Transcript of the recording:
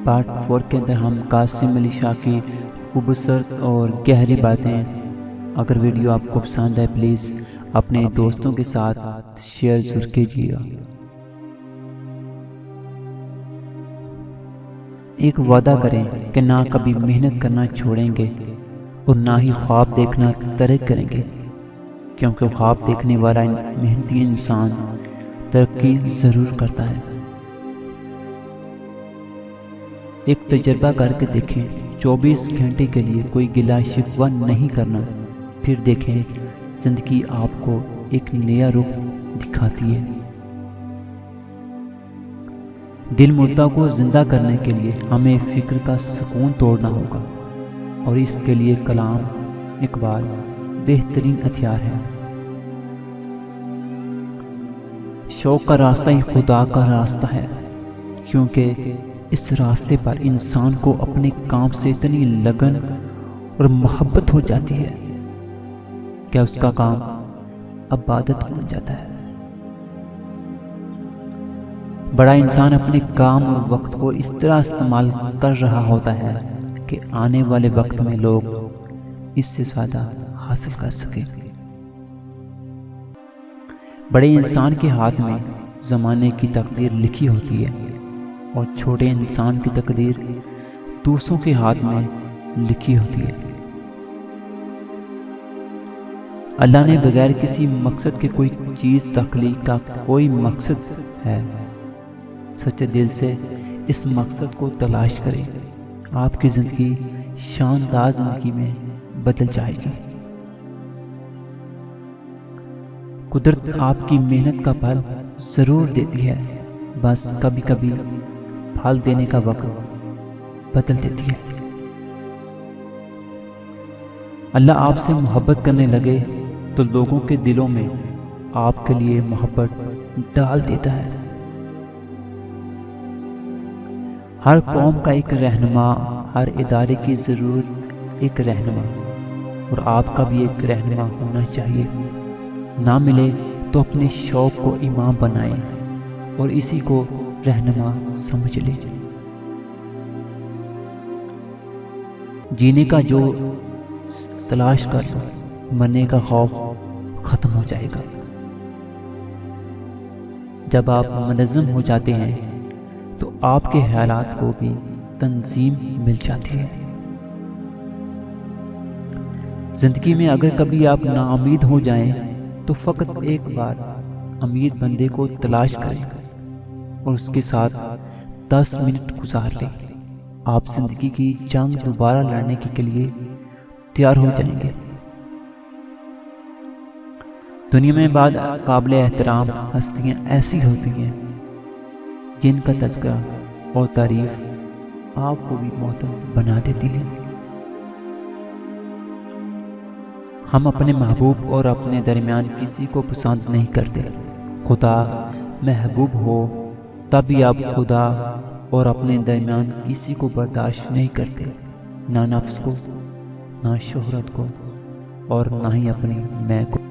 Part 4 کے اندر ہم قاسم علی شاہ کی خوبصورت اور گہری باتیں. اگر ویڈیو آپ کو پسند ہے پلیز اپنے دوستوں کے ساتھ شیئر ضرور کیجیے گا. ایک وعدہ کریں کہ نہ کبھی محنت کرنا چھوڑیں گے اور نہ ہی خواب دیکھنا ترک کریں گے، کیونکہ خواب دیکھنے والا محنتی انسان ترقی ضرور کرتا ہے. ایک تجربہ کر کے دیکھیں، 24 گھنٹے کے لیے کوئی گلہ شکوہ نہیں کرنا، پھر دیکھیں زندگی آپ کو ایک نیا رخ دکھاتی ہے. دل مردہ کو زندہ کرنے کے لیے ہمیں فکر کا سکون توڑنا ہوگا، اور اس کے لیے کلام اقبال بہترین ہتھیار ہے. شوق کا راستہ ہی خدا کا راستہ ہے، کیونکہ اس راستے پر انسان کو اپنے کام سے اتنی لگن اور محبت ہو جاتی ہے کہ اس کا کام عبادت بن جاتا ہے. بڑا انسان اپنے کام اور وقت کو اس طرح استعمال کر رہا ہوتا ہے کہ آنے والے وقت میں لوگ اس سے فائدہ حاصل کر سکیں. بڑے انسان کے ہاتھ میں زمانے کی تقدیر لکھی ہوتی ہے، اور چھوٹے انسان کی تقدیر دوسروں کے ہاتھ میں لکھی ہوتی ہے. اللہ نے بغیر کسی مقصد کے کوئی چیز تخلیق کا کوئی مقصد ہے. سچے دل سے اس مقصد کو تلاش کریں، آپ کی زندگی شاندار زندگی میں بدل جائے گی. قدرت آپ کی محنت کا پھل ضرور دیتی ہے، بس کبھی کبھی پھل دینے کا وقت بدل دیتی ہے. اللہ آپ سے محبت کرنے لگے تو لوگوں کے دلوں میں آپ کے لیے محبت ڈال دیتا ہے. ہر قوم کا ایک رہنما، ہر ادارے کی ضرورت ایک رہنما، اور آپ کا بھی ایک رہنما ہونا چاہیے. نہ ملے تو اپنے شوق کو امام بنائیں اور اسی کو رہنما سمجھ لیں. جینے کا جو تلاش کر لو، مرنے کا خوف ختم ہو جائے گا. جب آپ منظم ہو جاتے ہیں تو آپ کے خیالات کو بھی تنظیم مل جاتی ہے. زندگی میں اگر کبھی آپ ناامید ہو جائیں تو فقط ایک بار امید بندے کو تلاش کریں اور اس کے ساتھ 10 منٹ گزار لیں. آپ زندگی کی جنگ دوبارہ لڑنے کے لیے تیار ہو جائیں گے. دنیا میں بعد قابل احترام ہستیاں ایسی ہوتی ہیں جن کا تذکرہ اور تعریف آپ کو بھی محترم بنا دیتی ہے. ہم اپنے محبوب اور اپنے درمیان کسی کو پسند نہیں کرتے. خدا محبوب ہو تب بھی آپ خدا اور اپنے درمیان کسی کو برداشت نہیں کرتے، نہ نفس کو، نہ شہرت کو، اور نہ ہی اپنی میں کو.